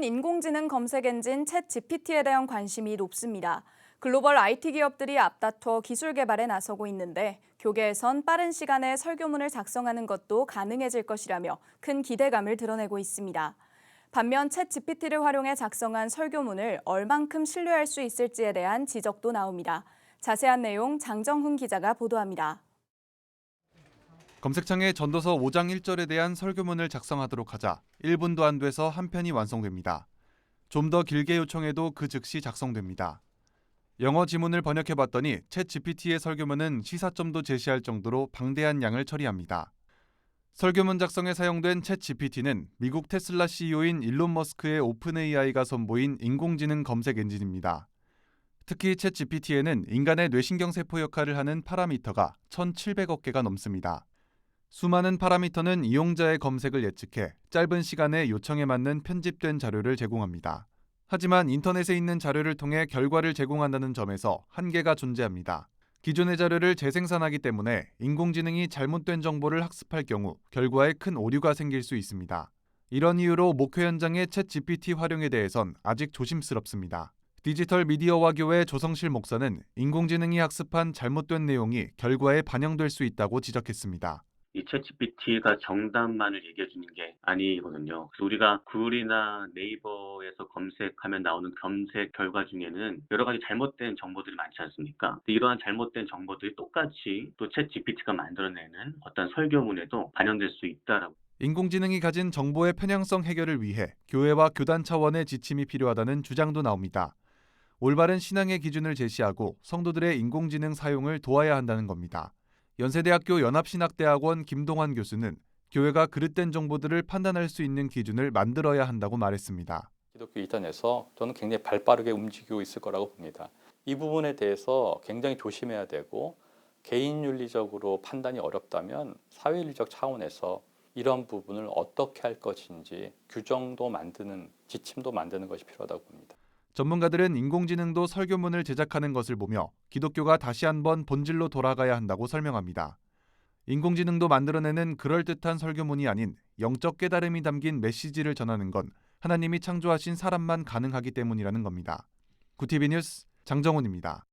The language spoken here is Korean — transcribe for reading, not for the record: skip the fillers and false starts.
인공지능 검색 엔진 챗GPT에 대한 관심이 높습니다. 글로벌 IT 기업들이 앞다퉈 기술 개발에 나서고 있는데 교계에선 빠른 시간에 설교문을 작성하는 것도 가능해질 것이라며 큰 기대감을 드러내고 있습니다. 반면 챗GPT를 활용해 작성한 설교문을 얼만큼 신뢰할 수 있을지에 대한 지적도 나옵니다. 자세한 내용 장정훈 기자가 보도합니다. 검색창에 전도서 5장 1절에 대한 설교문을 작성하도록 하자 1분도 안 돼서 한 편이 완성됩니다. 좀 더 길게 요청해도 그 즉시 작성됩니다. 영어 지문을 번역해봤더니 챗GPT의 설교문은 시사점도 제시할 정도로 방대한 양을 처리합니다. 설교문 작성에 사용된 챗GPT는 미국 테슬라 CEO인 일론 머스크의 오픈AI가 선보인 인공지능 검색 엔진입니다. 특히 챗GPT에는 인간의 뇌신경세포 역할을 하는 파라미터가 1,700억 개가 넘습니다. 수많은 파라미터는 이용자의 검색을 예측해 짧은 시간에 요청에 맞는 편집된 자료를 제공합니다. 하지만 인터넷에 있는 자료를 통해 결과를 제공한다는 점에서 한계가 존재합니다. 기존의 자료를 재생산하기 때문에 인공지능이 잘못된 정보를 학습할 경우 결과에 큰 오류가 생길 수 있습니다. 이런 이유로 목회 현장의 챗GPT 활용에 대해선 아직 조심스럽습니다. 디지털 미디어와 교회 조성실 목사는 인공지능이 학습한 잘못된 내용이 결과에 반영될 수 있다고 지적했습니다. 이 챗GPT가 정답만을 얘기해 주는 게 아니거든요. 그래서 우리가 구글이나 네이버에서 검색하면 나오는 검색 결과 중에는 여러 가지 잘못된 정보들이 많지 않습니까? 이러한 잘못된 정보들이 똑같이 또 챗GPT가 만들어내는 어떤 설교문에도 반영될 수 있다라고. 인공지능이 가진 정보의 편향성 해결을 위해 교회와 교단 차원의 지침이 필요하다는 주장도 나옵니다. 올바른 신앙의 기준을 제시하고 성도들의 인공지능 사용을 도와야 한다는 겁니다. 연세대학교 연합신학대학원 김동환 교수는 교회가 그릇된 정보들을 판단할 수 있는 기준을 만들어야 한다고 말했습니다. 기독교 이단에서 저는 굉장히 발빠르게 움직이고 있을 거라고 봅니다. 이 부분에 대해서 굉장히 조심해야 되고 개인윤리적으로 판단이 어렵다면 사회윤리적 차원에서 이런 부분을 어떻게 할 것인지 규정도 만드는, 지침도 만드는 것이 필요하다고 봅니다. 전문가들은 인공지능도 설교문을 제작하는 것을 보며 기독교가 다시 한번 본질로 돌아가야 한다고 설명합니다. 인공지능도 만들어내는 그럴듯한 설교문이 아닌 영적 깨달음이 담긴 메시지를 전하는 건 하나님이 창조하신 사람만 가능하기 때문이라는 겁니다. 구티비 뉴스 장정훈입니다.